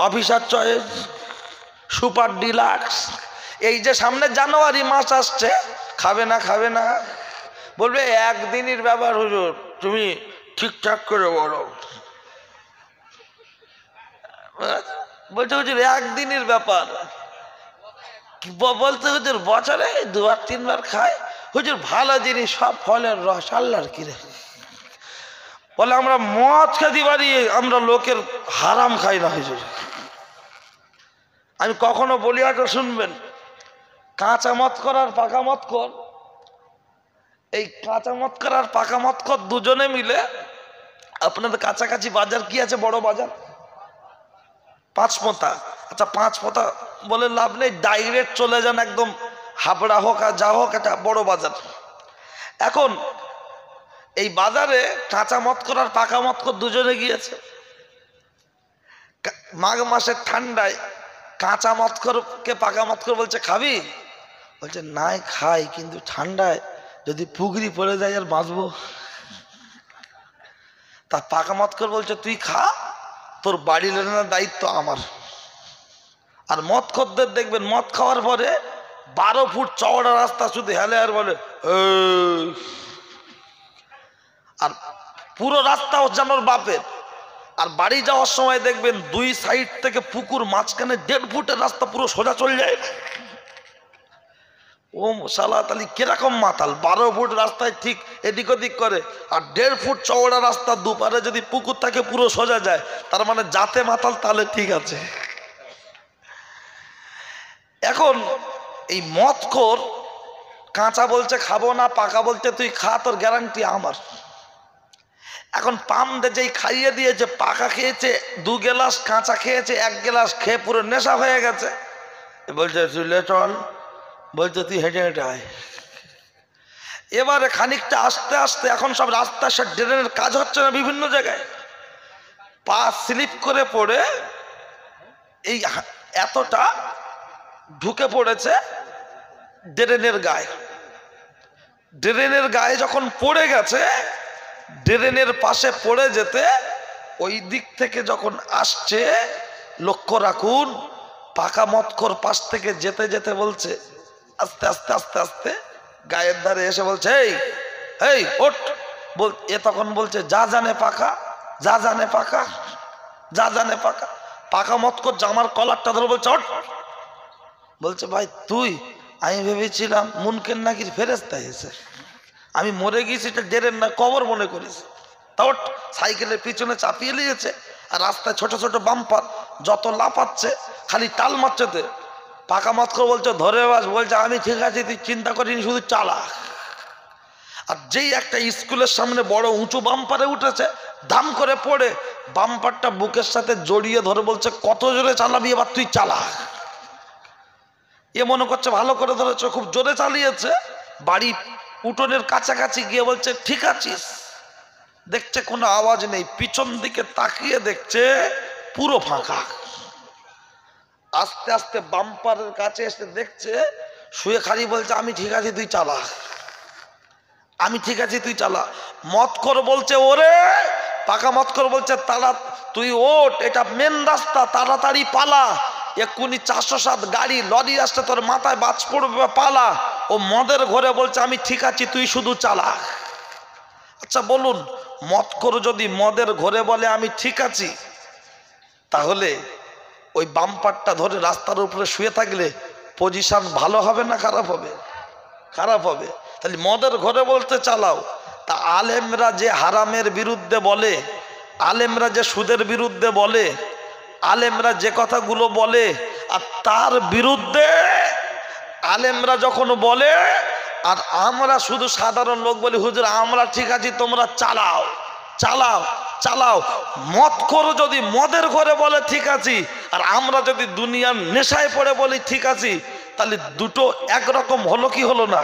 Officer choice, super deluxe. এই যে সামনে জানুয়ারি মাস আসছে, খাবে না খাবে না, বলবে একদিনের ব্যাপার হুজুর, তুমি ঠিকঠাক করে বলো। বলছে হুজুর একদিনের ব্যাপার, বলতে হুজুর বছরে 2-3 বার খায়। হুজুর ভালো জিনিস সব ফলের রস, আল্লাহর কিরে। বলে আমরা মদ খেতে পারি, আমরা লোকের হারাম খাই না হুজুর। আমি কখনো বলি আগে শুনবেন, কাঁচা মদ করার পাকা মদ কর, এই কাঁচা মদ করার পাকা মদ কর দুজনে মিলে, আপনাদের কাছাকাছি বাজার কি আছে, বড় বাজার পাঁচপোতা। আচ্ছা পাঁচপোতা বলে লাভ নেই, ডাইরেক্ট চলে যান একদম হাবড়া হোক আর যা হোক, একটা বড় বাজার। এখন এই বাজারে কাঁচা মদ করার পাকা মদ কর দুজনে গিয়েছে। মাঘ মাসের ঠান্ডায় কাঁচা মদ করকে পাকা মদ কর বলছে খাবি, বলছে নাই খাই, কিন্তু ঠান্ডায় যদি পুকুরি পড়ে যায় আর বাঁচবো। তা পাকা মদ কর বলছে তুই খা, তোর বাড়ি লেনার দায়িত্ব আমার। আর মদ খদ্দের দেখবেন মদ খাওয়ার পরে 12 ফুট চওড়া রাস্তা শুধু হেলে আর বলে, আর পুরো রাস্তা জানোর বাপের। আর বাড়ি যাওয়ার সময় দেখবেন 2 সাইড থেকে পুকুর, মাঝখানে 1.5 ফুটের রাস্তা পুরো সোজা চলে যায়। ও শালা তালি কিরকম মাতাল, 12 ফুট রাস্তায় ঠিক এদিক ওদিক করে, আর 1.5 ফুট চওড়া রাস্তা দুপারে যদি পুকুর থাকে পুরো সোজা যায়, তার মানে যাতে মাতাল তাহলে ঠিক আছে। এখন এই মদখোর কাঁচা বলছে খাবো না, পাকা বলছে তুই খা, তোর গ্যারান্টি আমার। এখন পামদে যেই খাইয়ে দিয়েছে, পাকা খেয়েছে 2 গ্লাস, কাঁচা খেয়েছে 1 গ্লাস, খেয়ে পুরো নেশা হয়ে গেছে। বলছে চলে চল, বলছে তুই হেঁটে হেঁটে আয়। এবারে খানিকটা আস্তে আস্তে, এখন সব রাস্তা সব ড্রেনের কাজ হচ্ছে না বিভিন্ন জায়গায়, পা স্লিপ করে পড়ে এই এতটা ঢুকে পড়েছে ড্রেনের গায়ে। ড্রেনের গায়ে যখন পড়ে গেছে, ড্রেনের পাশে পড়ে যেতে ওই দিক থেকে যখন আসছে, লক্ষ্য রাখুন, পাকা মদখোর পাশ থেকে যেতে যেতে বলছে আস্তে আস্তে আস্তে আস্তে গায়ের ধারে এসে বলছে এই এই ওঠ। এ তখন বলছে যা জানে পাকা, যা জানে পাকা, যা জানে পাকা। পাকা মদখোর জামার কলারটা ধরে বলছে ওঠ। বলছে ভাই তুই, আমি ভেবেছিলাম মুনকের নাকি ফেরেস্তা এসে, আমি মরে গেছি, এটা ডেরেন না কবর মনে করিস। তা ওঠ। সাইকেলের পিছনে চাপিয়ে নিয়েছে, আর রাস্তায় ছোট ছোট বাম্পার, যত লাফাচ্ছে খালি টাল মারছে। পাকা মদখোর বলছে ধরে বাস, বলছে আমি ঠিক আছে, তুই চিন্তা করিনি, শুধু চালা। আর যেই একটা স্কুলের সামনে বড় উঁচু বাম্পারে উঠেছে, দাম করে পড়ে বাম্পারটা বুকের সাথে জড়িয়ে ধরে বলছে কত জোরে চালাবি, এবার তুই চালা। এ মনে করছে ভালো করে ধরেছে, খুব জোরে চালিয়েছে। বাড়ি উঠোনের কাছাকাছি গিয়ে বলছে ঠিক আছিস, দেখছে কোনো আওয়াজ নেই, পিছন দিকে তাকিয়ে দেখছে পুরো ফাঁকা। আস্তে আস্তে বাম্পারের কাছে এসে দেখছে শুয়ে খালি বলছে আমি ঠিক আছি তুই চালা, আমি ঠিক আছি তুই চালা। মদখোর বলছে ওরে, পাকা মদখোর বলছে তারা তুই ওঠ, এটা মেন রাস্তা, তাড়াতাড়ি পালা, এক্ষুনি 407 গাড়ি লরি আসছে, তোর মাথায় বাজ পড়বে, পালা। ও মদের ঘরে বলছে আমি ঠিক আছি তুই শুধু চালা। আচ্ছা বলুন, মদখোর যদি মদের ঘরে বলে আমি ঠিক আছি, তাহলে ওই বাম্পারটা ধরে রাস্তার উপরে শুয়ে থাকলে পজিশন ভালো হবে না খারাপ হবে? খারাপ হবে। তাহলে মদের ঘরে বলতে চালাও। তা আলেমরা যে হারামের বিরুদ্ধে বলে, আলেমরা যে সুদের বিরুদ্ধে বলে, আলেমরা যে কথাগুলো বলে, আর তার বিরুদ্ধে আলেমরা যখন বলে, আর আমরা শুধু সাধারণ লোক বলি হুজুর আমরা ঠিক আছি তোমরা চালাও চালাও চালাও। মদখোর যদি মদের ঘরে বলে ঠিক আছি, আর আমরা যদি দুনিয়ার নেশায় পড়ে বলি ঠিক আছি, তাহলে দুটো একরকম হলো কি হলো না?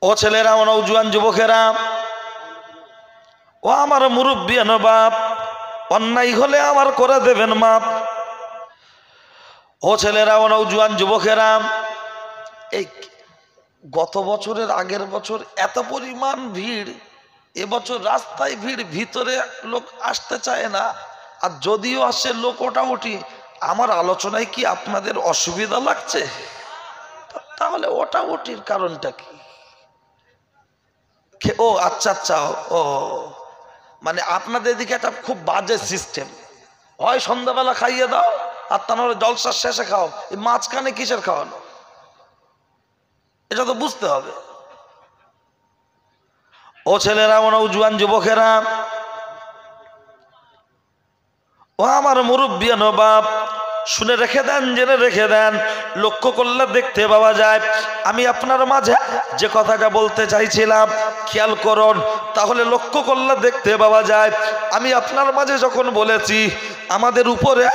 ও ছেলেরা, নওজোয়ান যুবকেরা, ও আমার মুরব্বী বাপ, অন্যায় হলে আমার করে দেবেন মাপ। ও ছেলেরা, ও নওজোয়ান যুবকেরা, এই গত বছরের আগের বছর এত পরিমাণ ভিড়, এবছর রাস্তায় ভিড়, ভিতরে লোক আসতে চায় না, আর যদিও আসে লোক ওটাউটি। আমার আলোচনায় কি আপনাদের অসুবিধা লাগছে? তাহলে ওটাউটির কারণটা কি? ও আচ্ছা আচ্ছা, ও মানে আপনাদের দিকে একটা খুব বাজে সিস্টেম, হয় সন্ধ্যাবেলা খাইয়ে দাও আর তাহলে জলসার শেষে খাও, এই মাঝখানে কিসের খাওয়ানো? এটা তো বুঝতে হবে। ও ছেলেরা, ও নওজোয়ান যুবকেরা, ও আমার মুরব্বিয়ান বাপ, শুনে রেখে দেন, জেনে রেখে দেন। লক্ষ্য করলে দেখতে পাওয়া যায় আমি আপনার মাঝে যে কথাটা বলতে চাইছিলাম, খেয়াল করুন, তাহলে লক্ষ্য করলে দেখতে পাওয়া যায় আমি আপনার মাঝে যখন বলেছি আমাদের উপরে,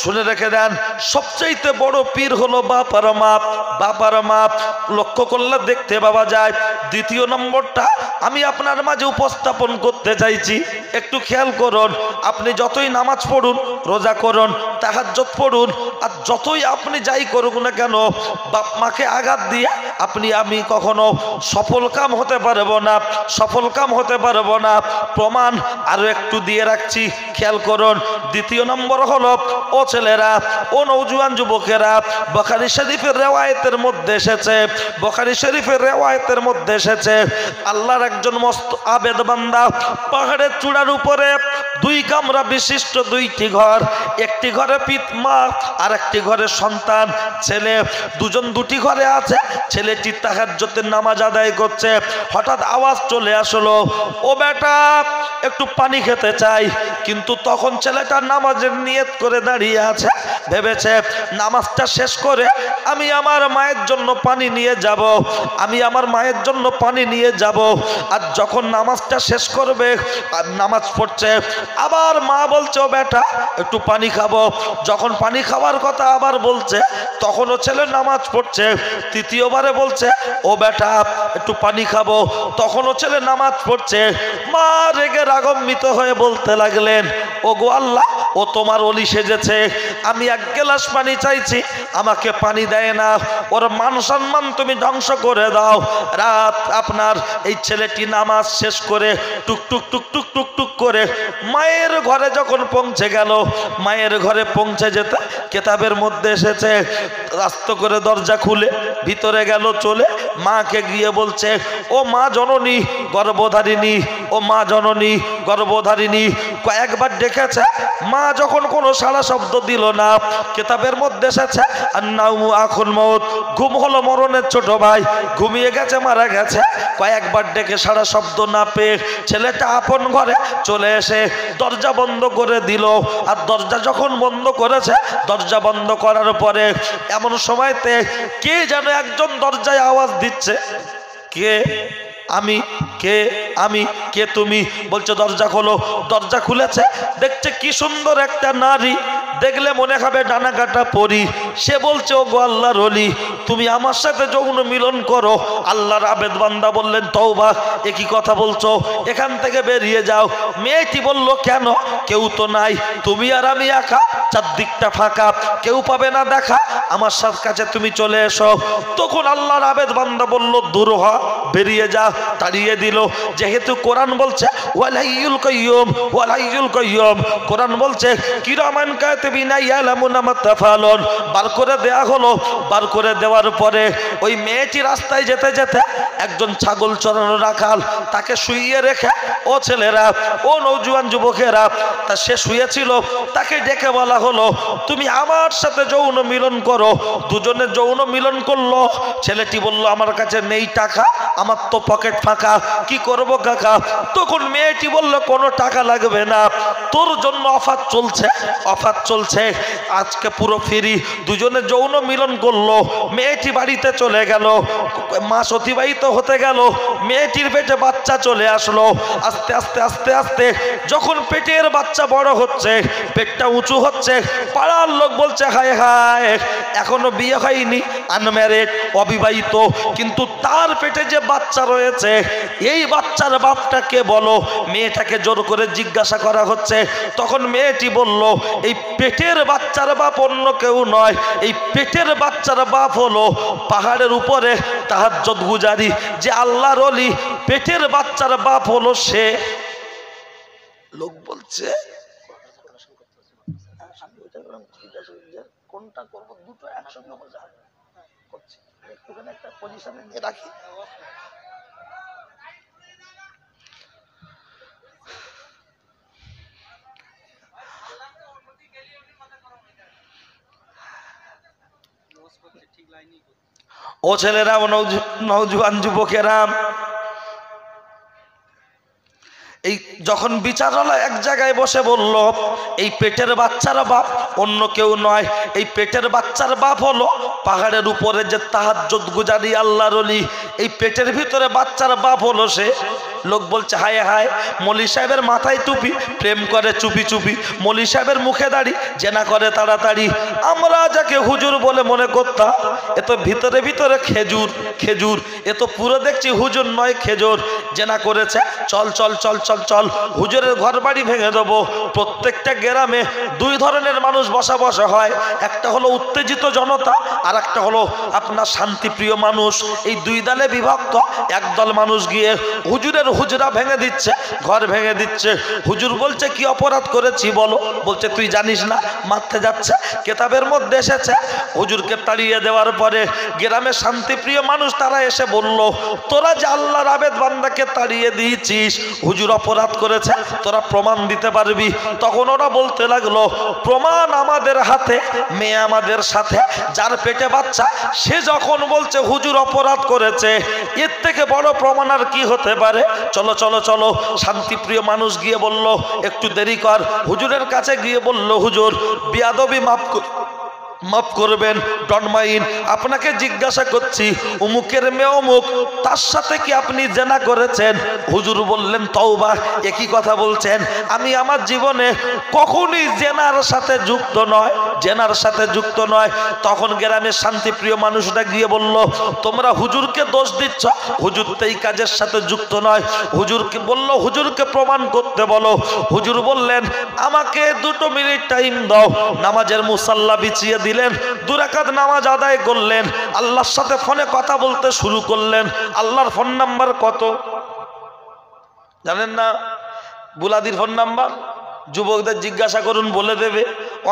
শুনে রেখে দেন, সবচাইতে বড় পীর হলো বাপার মাপ, বাপার মাপ। লক্ষ্য করলে দেখতে পাওয়া যায় দ্বিতীয় নম্বরটা আমি আপনার মাঝে উপস্থাপন করতে চাইছি। একটু খেয়াল করুন, আপনি যতই নামাজ পড়ুন, রোজা করুন, তাহাজ্জুদ পড়ুন, আর যতই আপনি যাই করুন না কেন, বাপ মাকে আঘাত দিয়ে আমি কখনো সফল কাম হতে পারবো না, সফল কাম হতে পারবো না। প্রমাণ আরো একটু দিয়ে রাখছি, খেয়াল করুন। দ্বিতীয় নম্বর হলো, ও ছেলেরা, ও নওজোয়ান যুবকেরা, বুখারী শরীফের রিওয়ায়াতের মধ্যে এসেছে, বুখারী শরীফের রিওয়ায়াতের মধ্যে এসেছে, আল্লাহর একজন মস্ত আবেদ বান্দা, পাহাড়ের চূড়ার উপরে দুই কামরা বিশিষ্ট দুইটি ঘর, একটি ঘরে পিতা আর একটি ঘরে সন্তান, ছেলে, দুজন দুটি ঘরে আছে। ছেলেটি তাহাজ্জুদের নামাজ আদায় করছে, হঠাৎ আওয়াজ চলে আসলো, ও বেটা একটু পানি খেতে চাই। কিন্তু তখন ছেলেটা নামাজের নিয়ত করে দাঁড়িয়ে আছে, ভেবেছে নামাজটা শেষ করে আমি আমার মায়ের জন্য পানি নিয়ে যাব, আমি আমার মায়ের জন্য পানি নিয়ে যাব। আর যখন নামাজটা শেষ করবে, আর নামাজ পড়ছে, আবার মা বলছে, ও বেটা একটু পানি খাবো। যখন পানি খাওয়ার কথা আবার বলছে, তখনও ছেলে নামাজ পড়ছে। তৃতীয়বারে বলছে, ও বেটা একটু পানি খাবো, তখনও ছেলে নামাজ পড়ছে। মা রেগে রাগান্বিত হয়ে বলতে লাগলেন, ও গো আল্লাহ, ও তোমার ওলি সেজেছে, আমি এক গ্লাস পানি চাইছি, আমাকে পানি দেয় না, ওর মান সম্মান তুমি ধ্বংস করে দাও। রাত আপনার এই ছেলেটি নামাজ শেষ করে টুকটুক টুকটুক টুকটুক করে মায়ের ঘরে যখন পৌঁছে গেল, মায়ের ঘরে পৌঁছে যেতে কেতাবের মধ্যে এসেছে, আস্তে করে দরজা খুলে ভিতরে গেল চলে, মাকে গিয়ে বলছে, ও মা জননী গর্ভধারিণী, ও মা জননী গর্ভধারিণী। কয়েকবার ডেকেছে, মা যখন কোনো সাড়া শব্দ দিল না, কেতাবের মধ্যে এসেছে আন্নাউ আখুল মউত, ঘুম হলো মরণের ছোট ভাই, ঘুমিয়ে গেছে, মারা গেছে। কয়েকবার ডেকে সাড়া শব্দ না পেয়ে ছেলেটা আপন ঘরে চলে এসে দরজা বন্ধ করে দিল। আর দরজা যখন বন্ধ করেছে, দরজা বন্ধ করার পরে এমন সময়তে কে যেন একজন দরজায় আওয়াজ দিচ্ছে, কে? আমি। কে? আমি। কে তুমি? বলছে দরজা খোলো। দরজা খুলেছে, দেখছে কি সুন্দর একটা নারী, দেখলে মনে হবে ডানা কাটা পরি। সে বলছে, ও গো আল্লাহর ওলি, তুমি আমার সাথে যৌন মিলন করো। আল্লাহর আবেদ বান্দা বললেন, তওবা, এ কি কথা বলছো, এখান থেকে বেরিয়ে যাও। মেয়েটি বলল, কেন? কেউ তো নাই, তুমি আর আমি একা, চারদিকটা ফাঁকা, কেউ পাবে না দেখা, আমার কাছে তুমি চলে এসো। তখন আল্লাহর আবেদ বান্দা বলল, দূর হ, বেরিয়ে যা, তাড়িয়ে দিল। যেহেতু কোরআন বলছে ওয়াল হাইয়ুল কাইয়ুম, ওয়াল হাইয়ুল কাইয়ুম, কোরআন বলছে কিরামান কাতিবিনা ইয়ালামুনা মা তাফালুন, বার করে দেয়া হলো। বার করে দেওয়ার পরে ওই মেয়েটি রাস্তায় যেতে যেতে একজন ছাগল চরানো রাখাল তাকে শুইয়ে রেখে, ও ছেলেরা, ও নওজোয়ান যুবকেরা, তা সে শুয়েছিল, তাকে ডেকে বলা হলো, তুমি আমার সাথে যৌন মিলন করো। দুজনে যৌন মিলন করলো। ছেলেটি বলল, আমার কাছে নেই টাকা, আমার তো পকেট ফাঁকা, কি করব কাকা? তখন মেয়েটি বলল, কোনো টাকা লাগবে না, তোর জন্য অফার চলছে, অফার চলছে, আজকে পুরো ফ্রি। দুজনে যৌন মিলন করলো। মেয়েটি বাড়িতে চলে গেল, মাস অতিবাহিত হতে গেল, মেয়েটির পেটে বাচ্চা চলে আসলো। আস্তে আস্তে আস্তে আস্তে যখন পেটের বাচ্চা বড় হচ্ছে, পেটটা উঁচু হচ্ছে, পাড়ার লোক বলছে, হায় হায়, এখনো বিয়ে হয়নি, আনম্যারিড, অবিবাহিত, কিন্তু তার পেটে যে বাচ্চা রয়েছে, এই বাচ্চার বাপটাকে বলো। মেয়েটাকে জোর করে জিজ্ঞাসা করা হচ্ছে। তখন মেয়েটি বলল, এই পেটের বাচ্চার বাপ অন্য কেউ নয়, এই পেটের বাচ্চার বাপ হলো পাহাড়ের উপরে তাহাজ্জুদ গুজারি। যে আল্লাহর ওলি পেটের বাচ্চার বাপ হলো সে। লোক বলছে কোনটা করবো, দুটো একসঙ্গে করছি, একটুখানি একটা পজিশনে নিয়ে রাখি। ও ছেলেরা, ও নওজোয়ান যুবকেরা, এই যখন বিচারালয় এক জায়গায় বসে বলল এই পেটের বাচ্চার বাপ অন্য কেউ নয়, এই পেটের বাচ্চার বাপ হলো পাহাড়ের উপরে যে তাহাজ্জুদ গুজারি আল্লাহর ওলি, এই পেটের ভিতরে বাচ্চার বাপ হলো সে। লোক বলছে হায় হায়, মৌলী সাহেবের মাথায় টুপি, প্রেম করে চুপি চুপি, মৌলী সাহেবের মুখে দাড়ি, জেনা করে তাড়াতাড়ি। আমরা যাকে হুজুর বলে মনে করতাম, এ তো ভিতরে ভিতরে খেজুর খেজুর, এ তো পুরো দেখছি হুজুর নয় খেজুর। জেনা করেছে, চল চল চল চল চল, হুজুরের ঘর বাড়ি ভেঙে দেবো। প্রত্যেকটা গ্রামে দুই ধরনের মানুষ বসা বসা হয়, একটা হলো উত্তেজিত জনতা, আর একটা হলো আপনার শান্তিপ্রিয় মানুষ। এই দুই দলে বিভক্ত। একদল মানুষ গিয়ে হুজুরের হুজরা ভেঙে দিচ্ছে, ঘর ভেঙে দিচ্ছে। হুজুর বলছে কি অপরাধ করেছি বলো? বলছে তুই জানিস না, মারতে যাচ্ছে, কেতাবের মধ্যে এসেছে। হুজুরকে তাড়িয়ে দেওয়ার পরে গ্রামে শান্তিপ্রিয় মানুষ তারা এসে বলল, তোরা যে আল্লাহর আবেদ বান্দাকে তাড়িয়ে দিয়েছিস, হুজুর অপরাধ করেছে, তোরা প্রমাণ দিতে পারবি? তখন ওরা বলতে লাগলো, প্রমাণ আমাদের হাতে, মেয়ে আমাদের সাথে। যার পেটে বাচ্চা সে যখন বলছে হুজুর অপরাধ করেছে, এর থেকে বড় প্রমাণ আর কি হতে পারে? চলো চলো চলো। শান্তিপ্রিয় মানুষ গিয়ে বলল একটু দেরি কর। হুজুরের কাছে গিয়ে বলল, হুজুর বিয়াদবি মাফ করবেন, ডন্ট মাইন্ড, আপনাকে জিজ্ঞাসা করছি অমুকের মেয়ে অমুক, তার সাথে কি আপনি জেনা করেছেন? হুজুর বললেন তওবা, একই কথা বলছেন, আমি আমার জীবনে কখনই জেনার সাথে যুক্ত নয়, জেনার সাথে যুক্ত নয়। তখন গ্রামের শান্তিপ্রিয় মানুষটা গিয়ে বলল, তোমরা হুজুরকে দোষ দিচ্ছ, হুজুর তো এই কাজের সাথে যুক্ত নয়। হুজুরকে বলল, হুজুরকে প্রমাণ করতে বলো। হুজুর বললেন, আমাকে 2 মিনিট টাইম দাও। নামাজের মুসাল্লা বিছিয়ে দিলেন, 2 রাকাত নামাজ আদায় করলেন, আল্লাহর সাথে ফোনে কথা বলতে শুরু করলেন। আল্লাহর ফোন নাম্বার কত জানেন না? বুলাদির ফোন নাম্বার যুবকদের জিজ্ঞাসা করুন, বলে দেবে।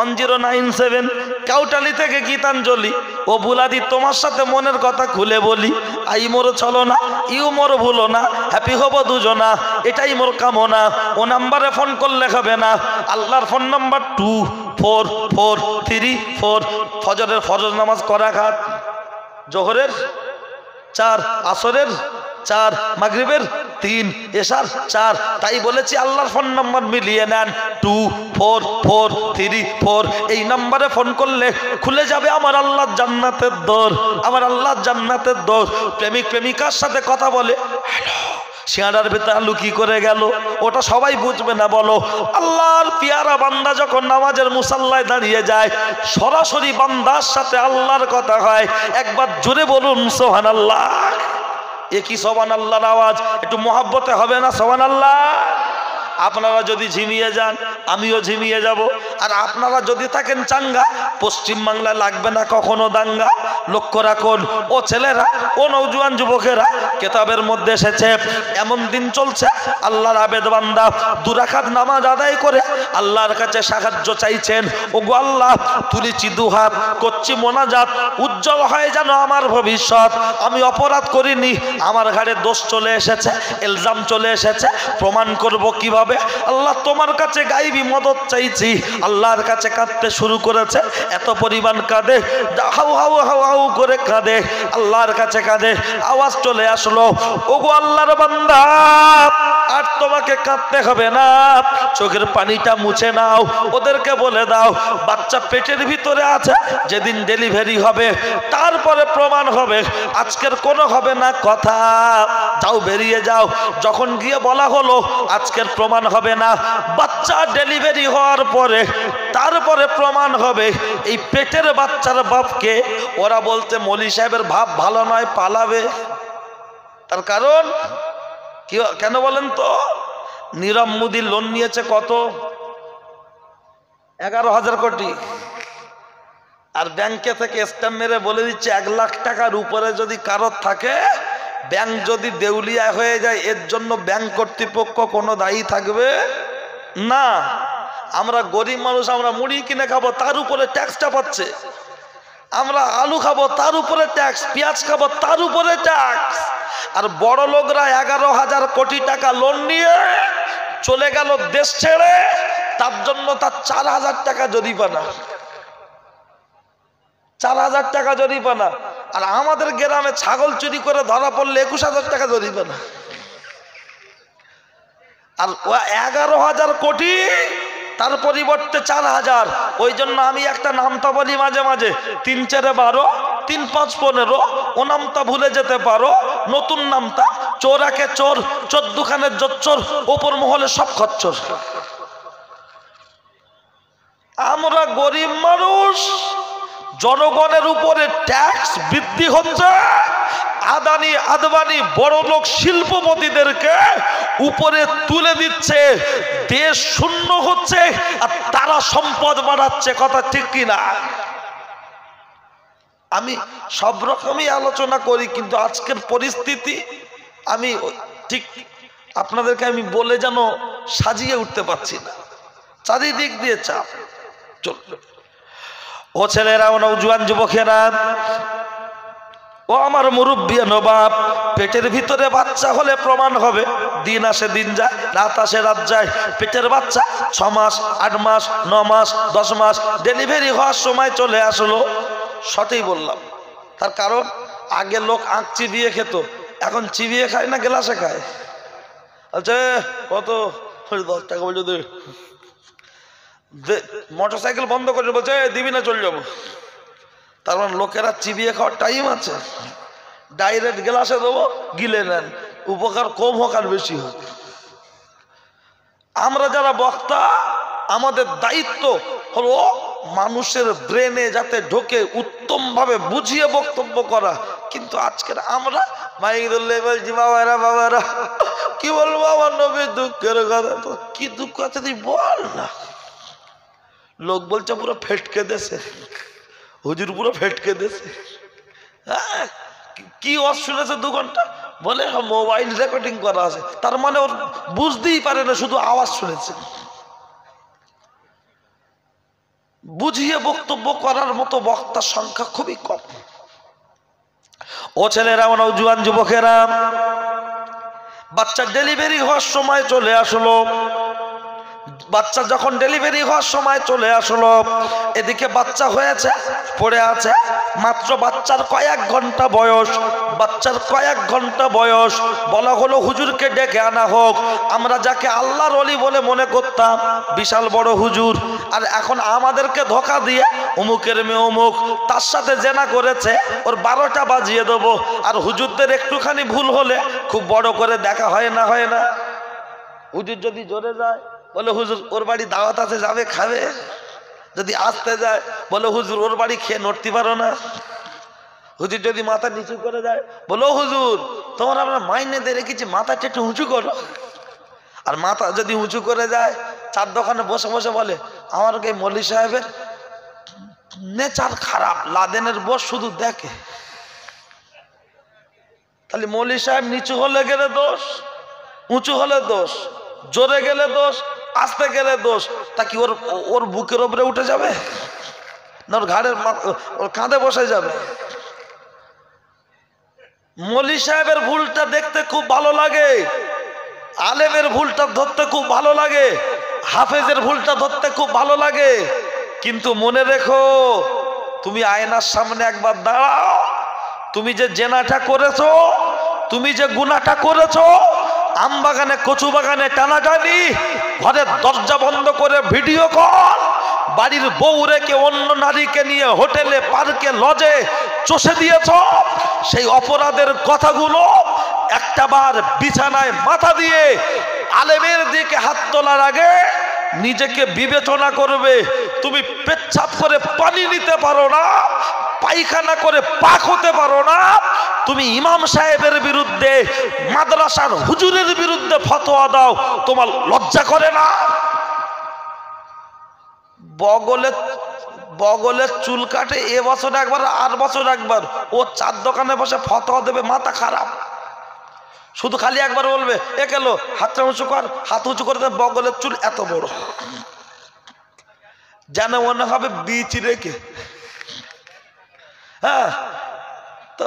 1097 কাউটালি থেকে গীতাঞ্জলি। ও বুলাদি, তোমার সাথে মনের কথা খুলে বলি, আই মোর চলো না, ইউ মোর ভুলো না, হ্যাপি হব দুজনা, এটাই মোর কামনা। ও নাম্বারে ফোন করলে হবে না। আল্লাহর ফোন নাম্বার 24434। ফজরের ফরজ নামাজ করা খাত, জোহরের 4, আসরের 4, মাগরিবের 3, এশার 4। তাই বলেছি আল্লাহর ফোন নাম্বার মিলিয়ে নেন, 24434। এই নাম্বারে ফোন করলে খুলে যাবে আমার আল্লাহর জান্নাতের দর, আমার আল্লাহর জান্নাতের দর। প্রেমিক প্রেমিকার সাথে কথা বলে, হ্যালো, সিয়াড়ার ভেতর আলু কি করে গেল, ওটা সবাই বুঝবে না। বলো, আল্লাহর পিয়ারা বান্দা যখন নামাজের মুসাল্লায় দাঁড়িয়ে যায়, সরাসরি বান্দার সাথে আল্লাহর কথা হয়। একবার জোরে বলুন সুবহানাল্লাহ। একই সুবহানাল্লাহর আওয়াজ, একটু মহব্বতে হবে না সুবহানাল্লাহ? আপনারা যদি ঝিমিয়ে যান, আমিও ঝিমিয়ে যাব। আর আপনারা যদি থাকেন চাঙ্গা, পশ্চিম বাংলায় লাগবে না কখনো দাঙ্গা। লক্ষ্য রাখুন ও ছেলেরা, ও নওজোয়ান যুবকেরা, কেতাবের মধ্যে এসেছে এমন দিন চলছে আল্লাহর আবেদ বান্দা 2 রাকাত নামাজ আদায় করে আল্লাহর কাছে সাহায্য চাইছেন। ওগো আল্লাহ, তুলেছি 2 হাত, করছি মোনাজাত, উজ্জ্বল হয় যেন আমার ভবিষ্যৎ। আমি অপরাধ করিনি, আমার ঘাড়ে দোষ চলে এসেছে, ইলজাম চলে এসেছে, প্রমাণ করব কিভাবে? আল্লাহ তোমার কাছে গাইবি মদত চাইছি। আল্লাহর কাছে কাঁদতে শুরু করেছে, এত পরিমাণ কাঁদে, হাউ হাউ হাউ হাউ করে কাঁদে, আল্লাহর কাছে কাঁদে। আওয়াজ চলে আসলো, ওগো আল্লাহর বান্দা, আর তোমাকে কাঁদতে হবে না, চোখের পানিটা মুছে নাও। ওদেরকে বলে দাও বাচ্চা পেটের ভিতরে আছে, যেদিন ডেলিভারি হবে তারপরে প্রমাণ হবে, আজকের কোনো হবে না কথা। যাও, বেরিয়ে যাও। যখন গিয়ে বলা হলো আজকের প্রমাণ হবে না, বাচ্চা ডেলিভারি হওয়ার পরে তারপরে প্রমাণ হবে এই পেটের বাচ্চার বাপকে। ওরা বলতে মৌলী সাহেবের ভাব ভালো নয়, পালাবে। তার কারণ কি কেন বলেন তো? নীরব মোদী লোন নিয়েছে কত? 11,000 কোটি। আর ব্যাংকে থেকে স্ট্যাম্প মেরে বলে দিচ্ছে 1 লাখ টাকার উপরে যদি কারোর থাকে, ব্যাংক যদি দেউলিয়া হয়ে যায় এর জন্য ব্যাংক কর্তৃপক্ষ কোনো দায়ী থাকবে না। আমরা গরিব মানুষ, আমরা মুড়ি কিনে খাবো, তার উপরে ট্যাক্সটা পাচ্ছে। আমরা আলু খাবো, তার উপরে ট্যাক্স। পেঁয়াজ খাবো, তার উপরে ট্যাক্স। আর বড় লোকরা 11,000 কোটি টাকা লোন নিয়ে চলে গেল দেশ ছেড়ে, তার জন্য তার 4,000 টাকা জরিমানা। 4,000 টাকা জরিমানা। আর আমাদের গ্রামে ছাগল চুরি করে ধরা পড়লে 21,000 টাকা জরিমানা। আর 11,000 কোটি, তার পরিবর্তে 4,000। ওই জন্য আমি একটা নামতা বলি মাঝে মাঝে, 3 4 12, 3 5 15। ও নামতা ভুলে যেতে পারো, নতুন নামতা। চোর একে চোর, 14 খানের জোচ্চোর, ওপর মহলে সব খচ্চর। আমরা গরিব মানুষ, জনগণের উপরে ট্যাক্স বৃদ্ধি হচ্ছে। আদানি আদবানি বড় লোক শিল্পপতিদেরকে উপরে তুলে দিচ্ছে, দেশ শূন্য হচ্ছে আর তারা সম্পদ বাড়াচ্ছে। কথা ঠিক কিনা? আমি সব রকমই আলোচনা করি, কিন্তু আজকের পরিস্থিতি আমি ঠিক আপনাদেরকে আমি বলে যেন সাজিয়ে উঠতে পারছি না। চারিদিক দিয়ে চাপ। চল ও ছেলেরা, ও নওজোয়ান যুবকেরা, ও আমার মুরব্বী নবাব, পেটের ভিতরে বাচ্চা হলে প্রমাণ হবে। দিন আসে দিন যায়, রাত আসে রাত যায়। পেটের বাচ্চা 6 মাস, 8 মাস, 9 মাস, 10 মাস ডেলিভারি হওয়ার সময় চলে আসলো। সঠিক বললাম। তার কারণ আগে লোক আঁক চিবিয়ে খেত, এখন চিবিয়ে খায় না, গ্লাসে খায়। আচ্ছা কত? 10 টাকা বলছে, মোটরসাইকেল বন্ধ করে বলছে দিবি না, চলে যাবো। তার মানে লোকেরা চিবিয়ে খাওয়ার টাইম আছে। ডাইরেক্ট গ্লাসে দেবো, গিলে নেন, উপকার কম হোক আর বেশি হোক। আমরা যারা বক্তা, আমাদের দায়িত্ব হলো মানুষের ব্রেনে যাতে ঢোকে, উত্তম ভাবে বুঝিয়ে বক্তব্য করা। কিন্তু আজকের আমরা মাইক ধরলে বলছি বাবারা বাবারা, কি বলবো আমার নবীর দুঃখের কথা। তো কি দুঃখ আছে তুই বল না। লোক বলছে পুরো ফেটকে দেশে, হুজুর পুরো ফেটকে দেশে। হ্যাঁ, কি ওয়াজ শুনেছে 2 ঘন্টা? বলে মোবাইল রেকর্ডিং করা আছে। তার মানে ওর বুঝতেই পারে না, শুধু আওয়াজ শুনেছে। বুঝিয়ে বক্তব্য করার মতো বক্তার সংখ্যা খুবই কম। ও ছেলেরা, ও নওজোয়ান যুবকেরা, বাচ্চা ডেলিভারি হওয়ার সময় চলে আসলো। বাচ্চা যখন ডেলিভারি হওয়ার সময় চলে আসলো, এদিকে বাচ্চা হয়েছে, পড়ে আছে। মাত্র বাচ্চার কয়েক ঘন্টা বয়স, বাচ্চার কয়েক ঘন্টা বয়স। বলা হলো হুজুরকে ডেকে আনা হোক। আমরা যাকে আল্লাহর ওলি বলে মনে করতাম, বিশাল বড় হুজুর, আর এখন আমাদেরকে ধোকা দিয়ে অমুকের মেয়ে অমুক, তার সাথে জেনা করেছে, ওর 12টা বাজিয়ে দেবো। আর হুজুরদের একটুখানি ভুল হলে খুব বড় করে দেখা হয় না, হয় না? হুজুর যদি জোরে যায়, বলে হুজুর ওর বাড়ি দাওয়াত আছে, যাবে খাবে। যদি আসতে যায়, বলে হুজুর ওর বাড়ি খেয়ে নড়তে পারো না। হুজুর যদি মাথা নিচু করে যায়, বলো হুজুর তোমার আমরা মাইনে দিয়ে রেখেছি, মাথাটা একটু উঁচু করো। আর মাথা যদি উঁচু করে যায়, 4 দোকানে বসে বসে বলে আমার এই মৌলী সাহেবের নেচার খারাপ, লাদেনের বস শুধু দেখে। তাহলে মৌলী সাহেব নিচু হলে গেলে দোষ, উঁচু হলে দোষ, জোরে গেলে দোষ, আসতে গেলে দোষ। তা কি ওর বুকের উপরে উঠে যাবে না ওর ঘাড়ের ওর কাঁধে বসে যাবে? মৌলী সাহেবের ভুলটা দেখতে খুব ভালো লাগে, আলেমের ভুলটা ধরতে খুব ভালো লাগে, হাফেজের ভুলটা ধরতে খুব ভালো লাগে। কিন্তু মনে রেখো, তুমি আয়নার সামনে একবার দাঁড়াও, তুমি যে জেনাটা করেছো, তুমি যে গুনাহটা করেছো, আম বাগানে কচু বাগানে টানাটানি, ঘরের দরজা বন্ধ করে ভিডিও কল, বাড়ির বউ রেখে অন্য নারীকে নিয়ে হোটেলে পার্কে লজে চষে দিয়েছ, সেই অপরাধের কথাগুলো একটাবার বিছানায় মাথা দিয়ে আলেমের দিকে হাত তোলার আগে নিজেকে বিবেচনা করবে। তুমি পেচ্ছাপ করে পানি নিতে পারো না, পায়খানা করে পাক হতে পারো না, তুমি ইমাম সাহেবের বিরুদ্ধে, মাদ্রাসার হুজুরের বিরুদ্ধে ফতোয়া দাও, তোমার লজ্জা করে না? বগলের চুল কাটে এ বছর একবার আর বছর একবার, ও চার দোকানে বসে ফতোয়া দেবে, মাথা খারাপ। শুধু খালি একবার বলবে এ গেল হাতটা উঁচু কর, হাত উঁচু করে দেবে, বগলের চুল এত বড়, যেন মনে হবে বীজ রেখে। হ্যাঁ, তো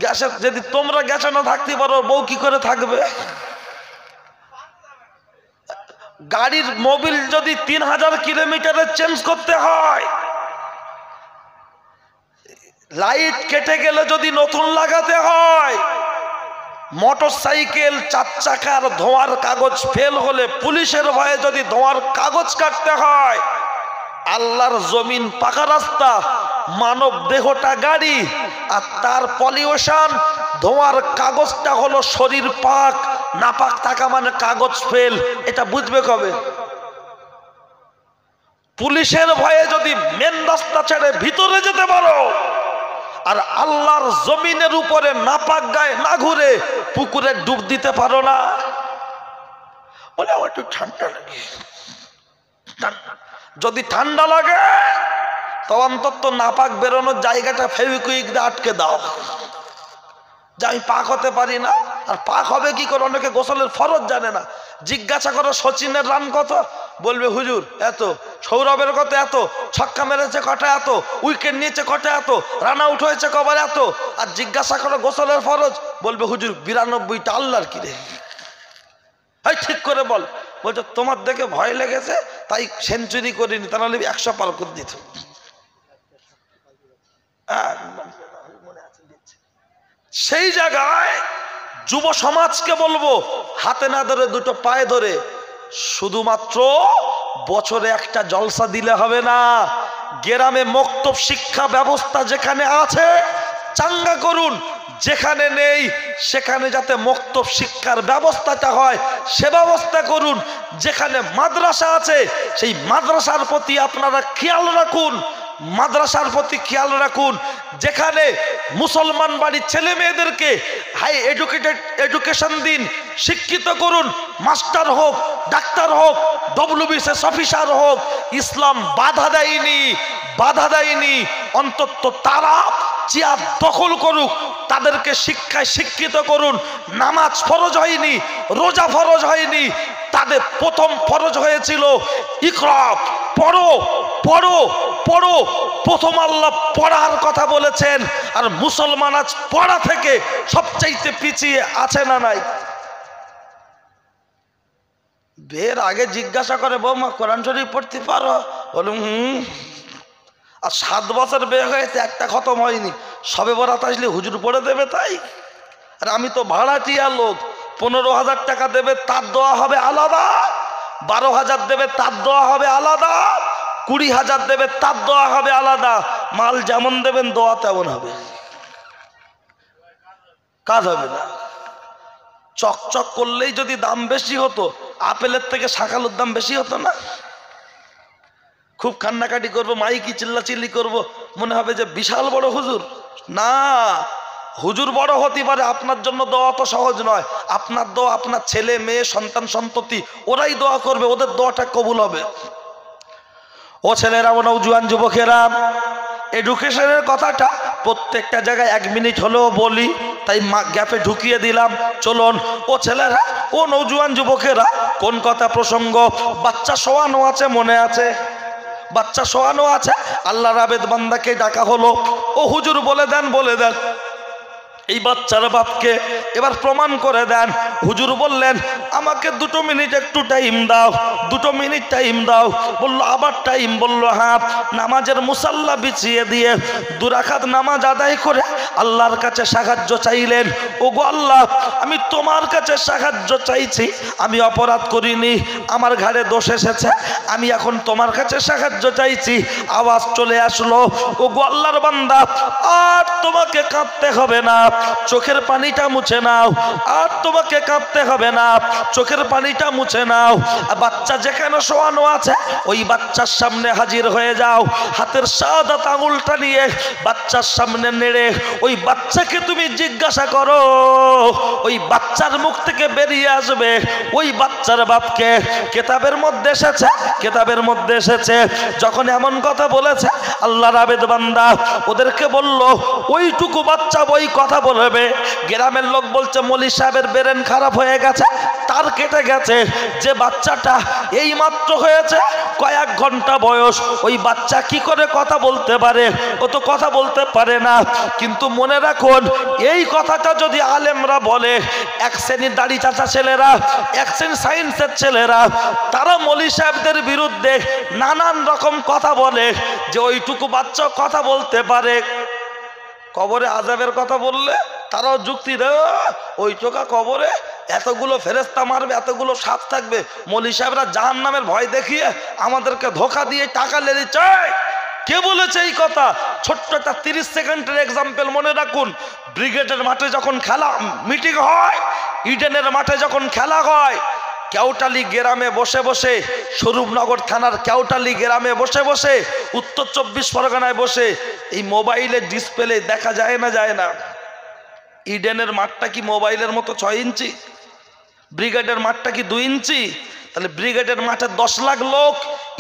গ্যাসের যদি তোমরা গ্যাসে না থাকতে পারো, বউ কি করে থাকবে? গাড়ির মোবিল যদি 3000 কিলোমিটারে চেঞ্জ করতে হয়, লাইট কেটে গেলে যদি নতুন লাগাতে হয়, মোটর সাইকেল 4 চাকার ধোঁয়ার কাগজ ফেল হলে পুলিশের ভয়ে যদি ধোঁয়ার কাগজ কাটতে হয়, আল্লাহর জমিন পাকা রাস্তা, মানব দেহটা গাড়ি, আর তার পলিউশন ধোঁয়ার কাগজটা হলো শরীর পাক, নাপাক থাকা মানে কাগজ ফেল। এটা বুঝবে কবে? পুলিশের ভয়ে যদি মেন রাস্তা ছেড়ে ভিতরে যেতে পারো, আর আল্লাহর জমিনের উপরে নাপাক গায়ে না ঘুরে পুকুরে ডুব দিতে পারো না, বলে আমার একটু ঠান্ডা লাগে। যদি ঠান্ডা লাগে তো অন্তত নাপাক বেরোনোর জায়গাটা ফেভিকুইক দিয়ে আটকে দাও, যে আমি পাক হতে পারি না। আর পাক হবে কি করে? অনেকে গোসলের ফরজ জানে না। জিজ্ঞাসা করো সচিনের রান কত, বলবে হুজুর এত, সৌরভের কত এত, ছক্কা মেরেছে কটা এত, উইকেট নিয়েছে কটা এত, রান আউট হয়েছে কবার এত। আর জিজ্ঞাসা করো গোসলের ফরজ, বলবে হুজুর 92টা। আল্লাহর কি রে? এই ঠিক করে বল। বলছো তোমার দেখে ভয় লেগেছে তাই সেঞ্চুরি করিনি, তা নাহলে 100 পার করে দিত। সেই জায়গায় যুব সমাজকে বলবো, হাতে না ধরে দুটো পায়ে ধরে, শুধুমাত্র বছরে একটা জলসা দিলে হবে না। গ্রামে মক্তব শিক্ষা ব্যবস্থা যেখানে আছে চাঙ্গা করুন, যেখানে নেই সেখানে যাতে মক্তব শিক্ষার ব্যবস্থাটা হয় সে ব্যবস্থা করুন। যেখানে মাদ্রাসা আছে সেই মাদ্রাসার প্রতি আপনারা খেয়াল রাখুন, মাদ্রাসার প্রতি খেয়াল রাখুন। যেখানে মুসলমান বাড়ির ছেলে মেয়েদেরকে হাই এডুকেশন দিন, শিক্ষিত করুন, মাস্টার হোক, ডাক্তার হোক, WBCS অফিসার হোক। ইসলাম বাধা দেয়নি, বাধা দেয়নি। অন্তত তারা চেয়ার দখল করুক, তাদেরকে শিক্ষায় শিক্ষিত করুন। নামাজ ফরজ হয়নি, রোজা ফরজ হয়নি, তাদের প্রথম ফরজ হয়েছিল ইকরা, পড়ো পড়ো পড়ো। প্রথম আল্লাহ পড়ার কথা বলেছেন। আর মুসলমান আজ পড়া থেকে সবচাইতে পিছিয়ে আছে না নাই? বিয়ের আগে জিজ্ঞাসা করে বৌমা কোরআন শরীফ পড়তে পারো? বলুন হুম। আর 7 বছর বিয়ে হয়েছে, একটা খতম হয়নি। সবে বরাত আসলে হুজুর পড়ে দেবে তাই। আর আমি তো ভাড়াটিয়া লোক, 15,000 টাকা দেবে তার দোয়া হবে আলাদা, 12,000 দেবে তার দোয়া হবে আলাদা, 20,000 দেবে তার দোয়া হবে আলাদা। মাল যেমন দেবেন দোয়া তেমন হবে, কাজ হবে না। চকচক করলেই যদি দাম বেশি হতো, আপেলের থেকে শাকালুর দাম বেশি হতো না? খুব কান্নাকাটি করবো, মাইকি চিল্লাচিল্লি করবো, মনে হবে যে বিশাল বড় হুজুর। না, হুজুর বড় হতে পারে, আপনার জন্য দোয়া তো সহজ নয়। আপনার দোয়া আপনার ছেলে মেয়ে সন্তান সন্ততি ওরাই দোয়া করবে, ওদের দোয়াটা কবুল হবে। ও ছেলেরা, ও নওজোয়ান যুবকেরা, এডুকেশনের কথাটা প্রত্যেকটা জায়গায় 1 মিনিট হলেও বলি, তাই গ্যাপে ঢুকিয়ে দিলাম। চলুন ও ছেলেরা, ও নওজোয়ান যুবকেরা, কোন কথা প্রসঙ্গ? বাচ্চা শোয়ানো আছে, মনে আছে? বাচ্চা শোয়ানো আছে, আল্লাহর আবেদ বান্দাকে ডাকা হলো। ও হুজুর বলে দেন, বলে দেন এই বাচ্চার বাপকে, এবার প্রমাণ করে দেন। হুজুর বললেন আমাকে 2 মিনিট একটু টাইম দাও, 2 মিনিট টাইম দাও। বললো আবার টাইম? বললো হ্যাঁ। নামাজের মুসাল্লা বিছিয়ে দিয়ে 2 রাকাত নামাজ আদায় করে আল্লাহর কাছে সাহায্য চাইলেন। ওগো আল্লাহ, আমি তোমার কাছে সাহায্য চাইছি, আমি অপরাধ করিনি, আমার ঘাড়ে দোষ এসেছে, আমি এখন তোমার কাছে সাহায্য চাইছি। আওয়াজ চলে আসলো, ওগো আল্লাহর বান্দা, আর তোমাকে কাঁদতে হবে না, চোখের পানিটা মুছে নাও, আর তোমাকে কাঁদতে হবে না, চোখের পানিটা মুছে নাও। বাচ্চা যেখানে শোয়ানো আছে ওই বাচ্চার সামনে হাজির হয়ে যাও, হাতের শাহাদাত আঙুলটা নিয়ে বাচ্চার সামনে নেড়ে ওই বাচ্চাকে তুমি জিজ্ঞাসা করো, ওই বাচ্চার মুখ থেকে বেরিয়ে আসবে ওই বাচ্চার বাপকে। কিতাবের মধ্যে এসেছে, কিতাবের মধ্যে এসেছে, যখন এমন কথা বলেছে আল্লাহর আবেদ বান্দা ওদেরকে বলল ওইটুকু বাচ্চা ওই কথা বলবে। গ্রামের লোক বলছে মৌলী সাহেবের ব্রেন খারাপ হয়ে গেছে, তার কেটে গেছে। যে বাচ্চাটা এই মাত্র হয়েছে কয়েক ঘন্টা বয়স, ওই বাচ্চা কি করে কথা বলতে পারে? ও তো কথা বলতে পারে না। কিন্তু মনে রাখুন, এই কথাটা যদি আলেমরা বলে, এক শ্রেণীর দাড়ি চাচা ছেলেরা, এক শ্রেণীর সায়েন্সের ছেলেরা, তারা মৌলী সাহেবদের বিরুদ্ধে নানান রকম কথা বলে যে ওইটুকু বাচ্চা কথা বলতে পারে। কবরে আযাবের কথা বললে তারাও যুক্তি দেয়, ওই চোখা কবরে এতগুলো ফেরেস্তা মারবে, এতগুলো সাপ থাকবে, মৌলী সাহেবরা জাহান্নামের ভয় দেখিয়ে আমাদেরকে ধোঁকা দিয়ে টাকা লে দিচ্ছে। কে বলেছে এই কথা? ছোট্ট একটা 30 সেকেন্ডের এক্সাম্পল মনে রাখুন। ব্রিগেডের মাঠে যখন খেলা মিটিং হয়, ইডেনের মাঠে যখন খেলা হয়, কেওটালি গ্রামে বসে বসে, স্বরূপনগর থানার কেওটালি গ্রামে বসে বসে, উত্তর 24 পরগনায় বসে এই মোবাইলের ডিসপ্লে দেখা যায় না, যায় না। ইডেনের মাঠটা কি মোবাইলের মতো 6 ইঞ্চি? ব্রিগেডের মাঠটা কি 2 ইঞ্চি? তাহলে ব্রিগেডের মাঠে 10 লাখ লোক,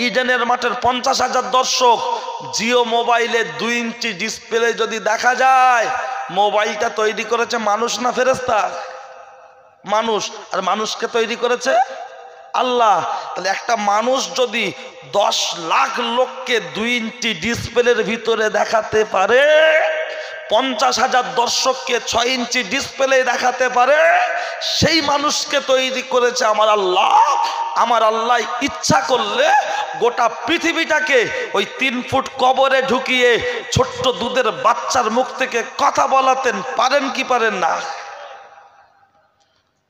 ইডেনের মাঠের 50,000 দর্শক। জিও মোবাইলে 2 ইঞ্চি ডিসপ্লে যদি দেখা যায়, মোবাইলটা তৈরি করেছে মানুষ না ফেরেশতা? মানুষ। আর মানুষকে তৈরি করেছে আল্লাহ। তাহলে একটা মানুষ যদি 10 লাখ লোককে 2 ইঞ্চি ডিসপ্লের ভিতরে দেখাতে পারে, 50,000 দর্শককে 6 ইঞ্চি ডিসপ্লে দেখাতে পারে, সেই মানুষকে তৈরি করেছে আমার আল্লাহ। আমার আল্লাহ ইচ্ছা করলে গোটা পৃথিবীটাকে ওই 3 ফুট কবরে ঢুকিয়ে ছোট্ট দুধের বাচ্চার মুখ থেকে কথা বলাতেন। পারেন কি পারেন না?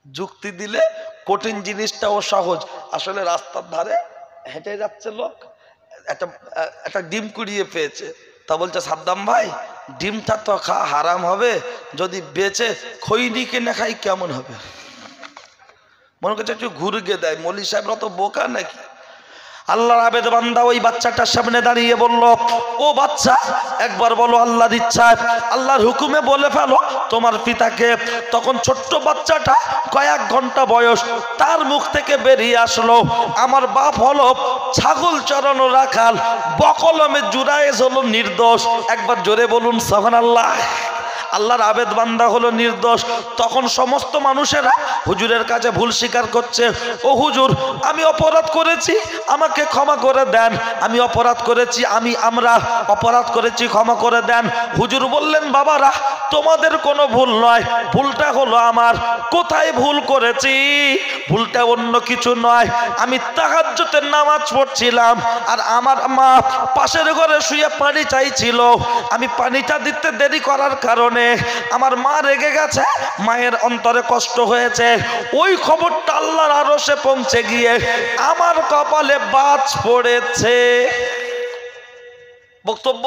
যুক্তি দিলে কঠিন জিনিসটাও সহজ। আসলে রাস্তার ধারে হেঁটে যাচ্ছে লোক, একটা ডিম কুড়িয়ে পেয়েছে, তা বলছে সাদ্দাম ভাই ডিমটা তো হারাম হবে, যদি বেচে খৈনি কিনে খাই কেমন হবে? মনে করছে একটু ঘুরগে দেয়। মৌলী সাহেবরা তো বোকা নাকি? আল্লাহর আবেদ বান্দা ওই বাচ্চাটার সামনে দাঁড়িয়ে বলল, ও বাচ্চা একবার বলো আল্লাহর ইচ্ছায়, আল্লাহর হুকুমে বলে ফেলো তোমার পিতাকে। তখন ছোট্ট বাচ্চাটা কয়েক ঘন্টা বয়স, তার মুখ থেকে বেরিয়ে আসলো, আমার বাপ হলো ছাগল চরানো রাখাল, বকলমে জুরায়েজ হলো নির্দোষ। একবার জোরে বলুন সুবহানাল্লাহ। আল্লাহর আবেদ বান্দা হলো নির্দোষ। তখন সমস্ত মানুষেরা হুজুরের কাছে ভুল স্বীকার করছে, ও হুজুর আমি অপরাধ করেছি, আমাকে ক্ষমা করে দেন, আমি অপরাধ করেছি, আমরা অপরাধ করেছি, ক্ষমা করে দেন। হুজুর বললেন, বাবারা তোমাদের কোনো ভুল নয়, ভুলটা হলো আমার। কোথায় ভুল করেছি? ভুলটা অন্য কিছু নয়, আমি তাহাজ্জুদের নামাজ পড়ছিলাম, আর আমার মা পাশের ঘরে শুয়ে পানি চাইছিল, আমি পানিটা দিতে দেরি করার কারণে আমার মা রেগে গেছে, মায়ের অন্তরে কষ্ট হয়েছে। ওই খবরটা আল্লাহর আরশে পৌঁছে গিয়ে আমার কপালে বাজ পড়েছে। বক্তব্য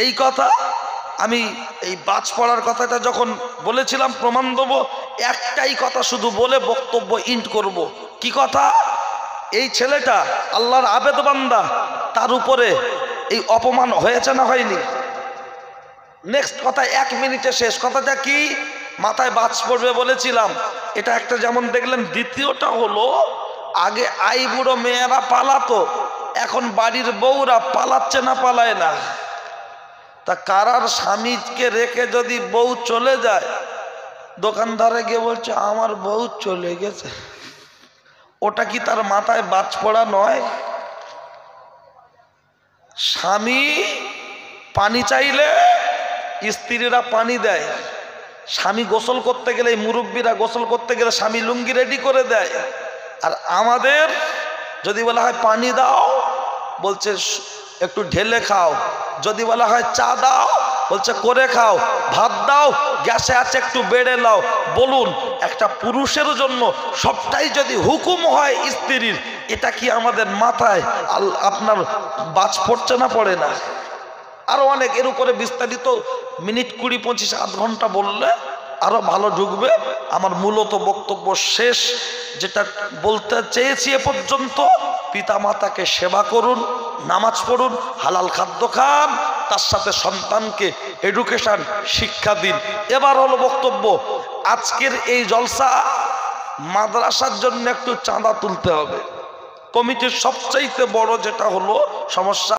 এই কথা। আমি এই বাজ পড়ার কথাটা যখন বলেছিলাম প্রমাণ দেবো, একটাই কথা শুধু বলে বক্তব্য ইন্ড করব। কি কথা? এই ছেলেটা আল্লাহর আবেদ বান্দা, তার উপরে এই অপমান হয়েছে না হয়নি? নেক্সট কথা 1 মিনিটে শেষ। কথাটা কি? মাথায় বাজ পড়বে বলেছিলাম, এটা একটা যেমন দেখলেন। দ্বিতীয়টা হলো, আগে বুড়ো মেয়েরা পালাতো, এখন বাড়ির বউরা পালাচ্ছে না পালায় না? তা কারার স্বামীকে রেখে যদি বউ চলে যায়, দোকানদারে গিয়ে বলছে আমার বউ চলে গেছে, ওটা কি তার মাথায় বাজ পড়া নয়? স্বামী পানি চাইলে স্ত্রীরা পানি দেয়, স্বামী গোসল করতে গেলে, মুরব্বীরা গোসল করতে গেলে স্বামী লুঙ্গি রেডি করে দেয়। আর আমাদের যদি বলা হয় পানি দাও, বলছে একটু ঢেলে খাও। যদি বলা হয় চা দাও, বলছে করে খাও। ভাত দাও, গ্যাসে আছে একটু বেড়ে নাও। বলুন, একটা পুরুষের জন্য সবটাই যদি হুকুম হয় স্ত্রীর, এটা কি আমাদের মাথায় আপনার বাজ পড়ছে না পড়ে না? আরো অনেক এর উপরে বিস্তারিত মিনিট 20-25 আধ ঘন্টা বললে আরো ভালো ঢুকবে। আমার মূলত বক্তব্য শেষ। যেটা বলতে চেয়েছি এ পর্যন্ত, পিতামাতাকে সেবা করুন, নামাজ পড়ুন, হালাল খাদ্য খান, তার সাথে সন্তানকে এডুকেশন শিক্ষা দিন। এবার হলো বক্তব্য, আজকের এই জলসা মাদ্রাসার জন্য একটু চাঁদা তুলতে হবে। কমিটির সবচাইতে বড় যেটা হলো সমস্যা,